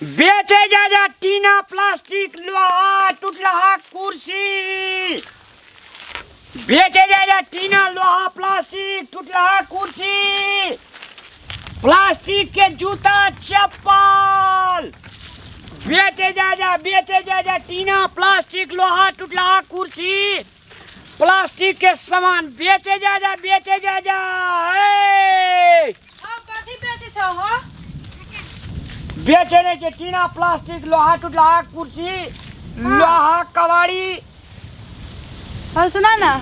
बेचे जा टीना प्लास्टिक लोहा टूटला कुर्सी। बेचे जा टीना लोहा प्लास्टिक टूटला कुर्सी। प्लास्टिक के जूता चप्पल। बेचे जा टीना प्लास्टिक लोहा टूटला कुर्सी प्लास्टिक के सामान बेचे जा कथी बेचे छौ हो? बेचे के टीना प्लास्टिक लोहा टूटला कुर्सी लोहा कबाड़ी। और सुना ना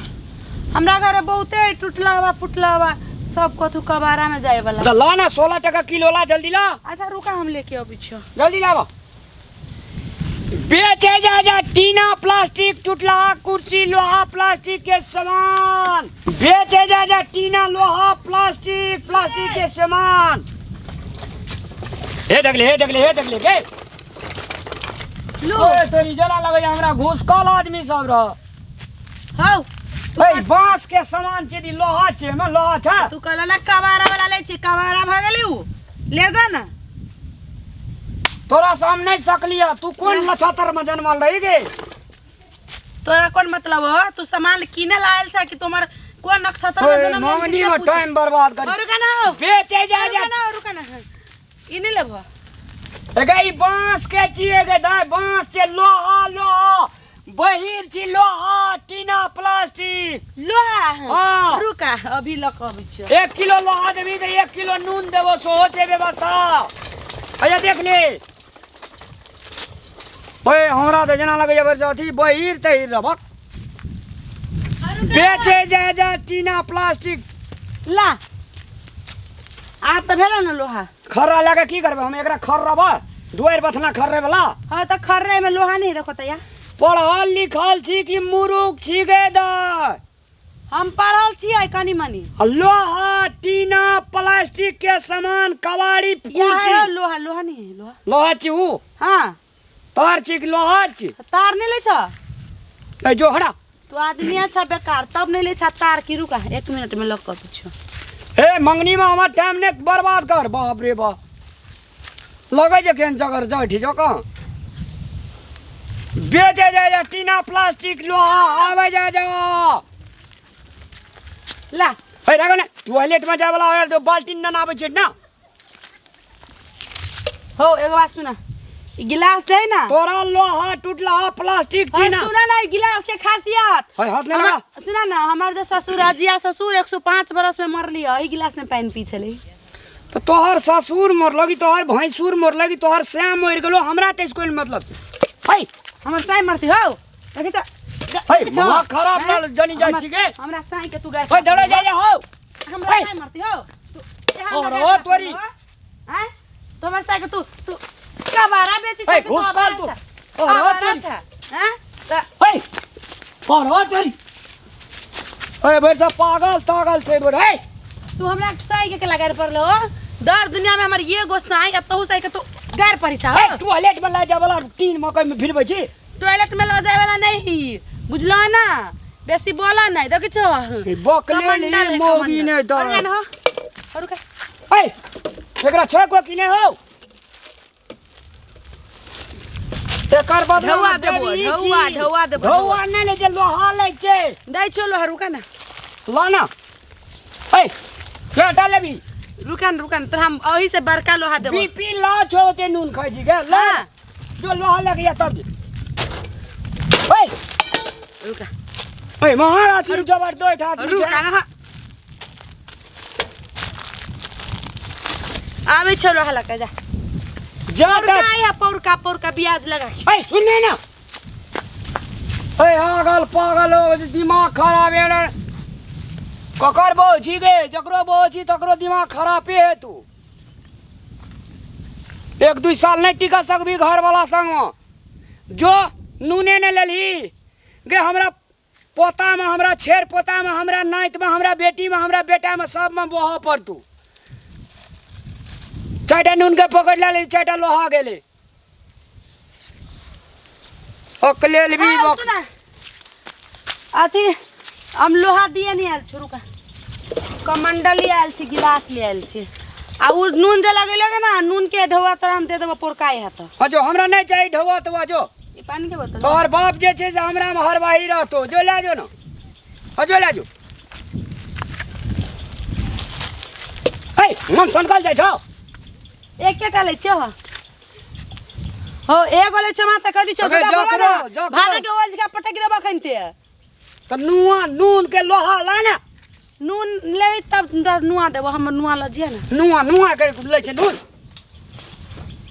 हमरा घर बहुते टूटला हुआ फुटला हुआ सब कथू कबाड़ा में जाए वाला। तो ला ना 16 टका किलो ला, जल्दी ला। अच्छा रुका हम लेके आओ पीछे जल्दी लावा। बेचे जा टीना प्लास्टिक टूटला कुर्सी लोहा प्लास्टिक के सामान। बेचे जा टीना लोहा प्लास्टिक के सामान। हे डगले के लो ओए तेरी जना लगे हमरा घुसकल आदमी सब रह। हाउ ए बांस के सामान छे दी लोहा छे में लोहा था। तू कहला ना कबाड़ा वाला ले छी, कबाड़ा भागले उ ले जा ना। तोरा सामने सकलिया तू कौन नक्षत्र में जन्मल रही गे? तोरा कौन मतलब हो? तू सामान किने लायल छ कि तुम्हार कौन नक्षत्र में जन्म ले? मंगनी में टाइम बर्बाद कर। रुका ना हो, बेचे जा रुका ना इने लेबो। गई बांस के चिए गे दाई बांस छे लोहा बहिर छी लोहा टीना प्लास्टिक लोहा हाँ। रुका अभी लक अभी छ 1 किलो लोहा देबी तो 1 किलो नून देबो सो छे व्यवस्था। अया देख ले ओए हमरा तो जना लगे जबर साथी बहिर तहिर रबक। बेचे जा टीना प्लास्टिक ला आप तो भेला ना लोहा। खर्रा लगे की करबे हम एकरा खर्रबा दुआर बथना खर्रे वाला। हां त खर्रे में लोहा नहीं देखो त या पढ़ल लिखल छी कि मुरुख छी गे दाई? हम पढ़ल छी आई कनी मनी। लोहा टीना प्लास्टिक के सामान कबाड़ी कुर्सी लोहा नहीं है लोहा छी उ हां तार छी कि लोहा छी? तार नहीं ले छ ए जो हड़ा तू आदमी अच्छा बेकार तब नहीं ले छ तार की। रुका 1 मिनट में लक पूछो। ए मंगनी में हमर टाइम ने बर्बाद कर। बाप रे बाप लगे जे केन जगर जाठी जो का। बेचे जा टीना प्लास्टिक लोहा आवे जा ला ए रागो ने टॉयलेट में जाए वाला हो तो बाल्टी न आवे छै ना। हो एगो बात सुना, ई गिलास है ना तोरा लोहा टूटला प्लास्टिक छी ना। सुना ना ई गिलास के खासियत हाय हाथ ले लगा। सुना ना हमार जो ससुर अजिया ससुर 105 बरस में मरली है, ई गिलास में पानी पी छले। तो तोहर ससुर मोर लगी तोहर भैंसुर मोर लगी तोहर श्याम मोर गेलो हमरा ते इसको मतलब हाय हमर साई मरती हो देखे छ हाय मां खराब ना जनी जाय छी गे। हमरा साई के तू गाय हाय धड़े जा हो हमरा साई मरती हो तू और हो तोरी हैं तो हमर साई के तू कबाड़ा बेची हाय घुसकल तू और हो तोरी हैं हाय और हो तोरी हाय भैसा पागल छे बोल हाय तू हमरा साई के लगा पड़लो। दर दुनिया में हमर ये गो साई अतहु साई के तू गार पड़ी छ। हाय टॉयलेट में ले जा वाला 3 मकई में फिरबै छी। टॉयलेट में ले जाए वाला नहीं बुझलो ना, बेसी बोला नहीं देख छो बकले ले मोगी ने तो और का हाय एकरा छ को किने हो एकर बदला ढौआ देबो ढौआ नै ले जे लोहा ले छे दै छो लोहा। रुका ना लाना हाय केटा लेबी रुकन तो हम ओही से बड़का लोहा देबो। बीपी ला छोते नून खाई छी गे ला जो लोहा लगे या तब ओए रुका ओए महाराज छी जबरदस्त आदमी रुका ना आवे छो लोहा लगा जा जाता है पौरका ब्याज लगा। ओए सुनने ना ओए आगल पागल हो दिमाग खराब है ककर बो छी गे जकरो बो छी तकरो दिमाग खराब है। तू 1-2 साल नहीं टिका सकबी घर वाला संग जो नूने ने लेली गे। हमरा पोता में हमरा छेर पोता में हमरा नाइत में हमरा बेटी में हमरा बेटा में सब में बोहा पर तू 4टा नून के पकड़ ले 4टा लोहा गेले अकले भी सुना अथी हम लोहा दिए नहीं आयल छोरू का कमंडली आयल छी गिलास ले आयल छी आ उ नून जे लगेलगे ना नून के ढौआ तो हम दे देबो पोरकाई है हां जो हमरा नहीं चाहिए ढौआ तो जो ई पानी के बोतल तोहर बाप जे छे से हमरा में हरवाही रहतो जो ले जो ना हां जो ले जो ए मन संकल जाय छौ एक केटा ले छो हो एगो ले छमा त कदी छो भाड़ा के ओल का पटक देबा खनते त नून के लोहा लाना नून लेबै तब नुआ देबो हम नुआ ल जे ना नुआ के ले छे नून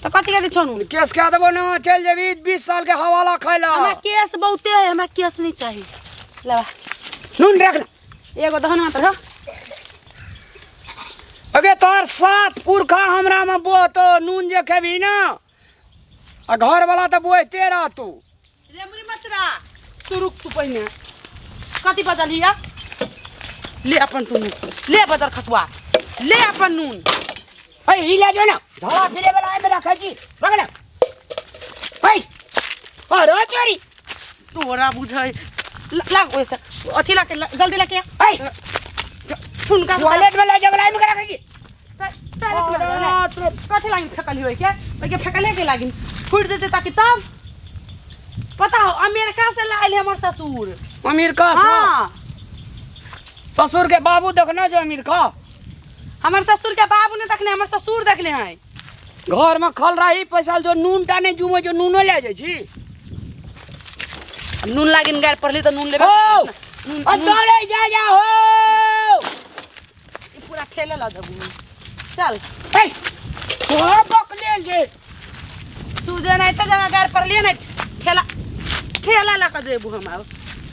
तो कथि के छो नून केस के देबो ना चल जेबी 20 साल के हवाला खैला हमरा केस बहुते है हमरा केस नहीं चाहिए लेबा नून रख ले एगो दहन मात्र हो अगे तोर 7 पुरखा हमरा में बोतो नून जे खेबी ना आ घर वाला त बोइते रह तू रे मुरी मचरा तू रुक तू पहिने कथि बजलिया ले अपन तू ले बदर खसवा ले अपन नून ए ई ले जो ना धड़ा फिरे वाला है मेरा खची रख ले ए अरे चोरी तोरा बुझै लाग ओसे अथि ला के जल्दी ला के ए फुनका टॉयलेट में ले जा वाला में रखेगी कथि लागि फेकली होय के ओके फेकले के लागि फुट देते ताकि तब पता हो अमेरिका से लाइल हमर ससुर अमेरिका से हां ससुर के बाबू देखना जो अमेरिका हमर ससुर के बाबू ने देखले हमर ससुर देखले हैं घर में खल रही पैसा जो नून टाने जुमे जो नूनो ले जाय छी नून लागिन गार पड़ली तो नून लेबे नून अतरे जा हो पूरा ठेले ला देबू चल ए ओ पकले जे तू जे नहीं त जगह गार पड़ली ना ठेला ला के देबू हम आब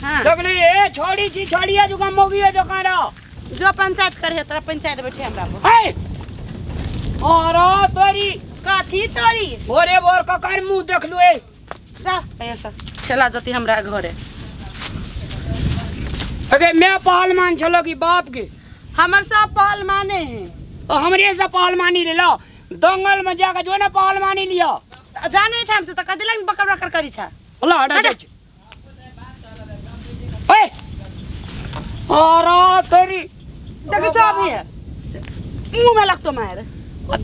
हां लगली ए छोड़ी छी छोड़िया जो मोगी है जो कारा जो पंचायत करे तोरा पंचायत बैठे हमरा को ए और तोरी काथी तोरी भोरे भोर का कर मुंह देख लू ए जा ऐसा ठेला जती हमरा घरे अगे मैं पहल मान चलो की बाप के हमर सब पहल माने हैं और हमरे से पहल मानी ले लो दंगल में जाके जो ना पहल मानी लिया जाने ठाम से त कदी लाइन बकर बकर करी छा अल्लाह हटा जा ए और तेरी देख छ अभी मुंह में लगतो मार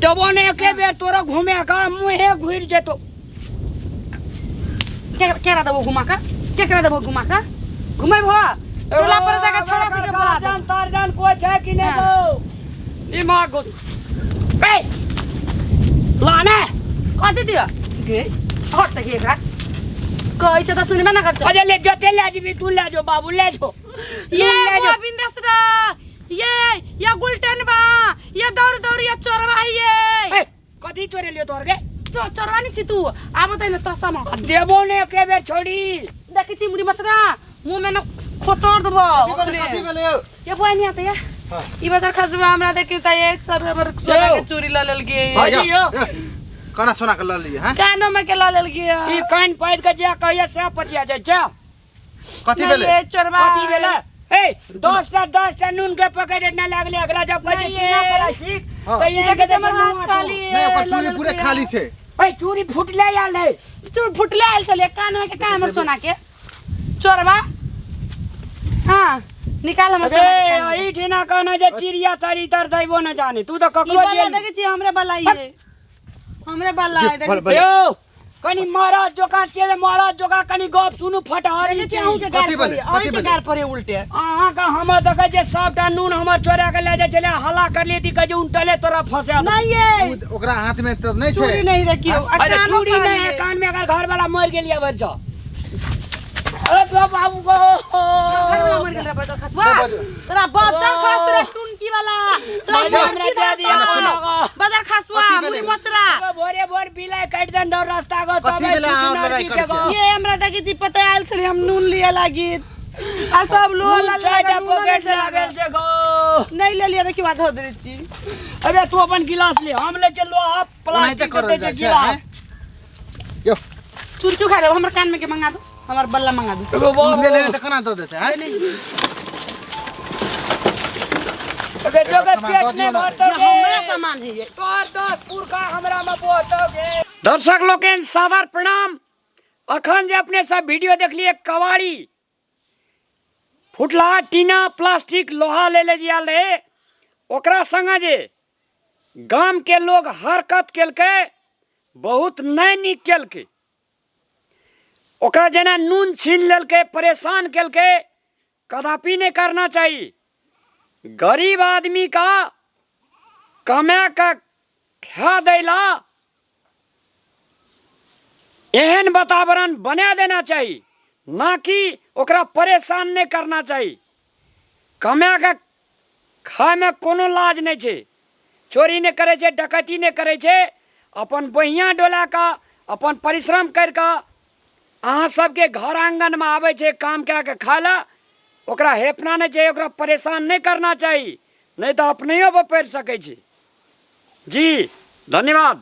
दबो ने के बेर तोरा घूमे का मुंहे घुर जेतो केकरा देबो घुमा का घुमै भो टोला पर जाके छोड़ा से बोला जान तार जान कोई छै कि नहीं तो दिमाग गो ए लाना कथि दियो गे हट के एकरा कहै छ त सुनि में ना कर छ अरे ले जो ते ले जीबी तू ले जो बाबू ले जो ये गोविंदसरा ये गुलटन बा ये दौड़ ये चोरवा ये ए कथि चोरे लियो तोर के चोरवानी छी तू आब त न तसा म देबो ने के बेर छोड़ी देखि छी मुड़ी मचरा मुंह में न खोचोड़ देबो कथि भेले ये बहनी आते या ई बाजार खसबा हमरा देखि त ये सब हमर सोना के चोरी ल लेल गे काना सोना के ल लिए हैं कानो में के ल लेल गे ई कान पैद के जे कहिए से पतिया जा जा कथि भेले ये चोरवा कथि भेले ए 10 टा नून के पकड़े न लागले अगला जब कहे चीना प्लास्टिक तो ये के हमर हाथ खाली नहीं ओकर चूड़ी पूरे खाली छे ए चूड़ी फुटले आल है चूड़ फुटले आल चले कान में के का हमर सोना के चोरवा हां निकाल हमर सोना के अरे ई ठिना कहना जे चिड़िया तारी तर दैबो न जाने तू तो ककरो जे देखि छी हमरे बलाई है हमरे बलाई देखि यो कनी महाराज जोका चले महाराज जोका कनी गप सुनु फटहर देखि छी के गार पड़े उल्टे अहाँ का हम देखे जे सबटा नून हमर चोरा के ले जाय चले हल्ला कर लेती कजे उल्टले तोरा फसे नहीं ये ओकरा हाथ में तो नहीं छे चूड़ी नहीं देखियो अरे चूड़ी नहीं है कान में अगर घर वाला मर गेलिया बर जा अरे तो बाबू को घर वाला मर गेल रे बदर खसबा तोरा बदर खस रे टुनकी वाला तोरा हमरा दे दिया बदर खसबा मुई मचरा भोरे भोर बिलाई काट दन डर रास्ता गो कथि भेले हम लड़ाई कर छी ये हमरा देखि जी पता आयल छले हम नून लिया लागी आ सब लो ला चाटा पॉकेट लागल जे गो नहीं ले लिया देखि बात हो दे छी अबे तू अपन गिलास ले हम ले चलो आप प्लास्टिक के दे गिलास यो चूर क्यों खा रहे हो हमर कान में के मंगा दो हमर बल्ला मंगा दो ले ले तो कना दो देते हैं अबे जो के पेट में भरतोगे हमरा सामान है ये तो 10 पुरखा हमरा में पहुंचोगे दर्शक लोगन सादर प्रणाम अखन जे अपने सब वीडियो देख लिए कवाड़ी फुटला टीना प्लास्टिक लोहा ले ले जियाल रे ओकरा संग जे गाम के लोग हरकत केलकै, बहुत नहीं नीक केलकै। ओकरा जेना नून छीन लेलकै, परेशान केलकै, कदापि नहीं करना चाहिए। गरीब आदमी का कमा का खा देला एहन वातावरण बना देना चाहिए, ना कि ओकरा परेशान नहीं करना चाहिए। कमा के खाए में कोनो लाज नहीं छे। चोरी नहीं करे छे, डकैती नहीं करे छे, अपन बहिया डोला का अपन परिश्रम करके अहाँ सबके घर आंगन में आवे छे काम क्या के खा ला। ओकरा हेपना नहीं चाहिए, ओकरा परेशान नहीं करना चाहिए, नहीं तो अपने पर पड़ सके छे। जी धन्यवाद।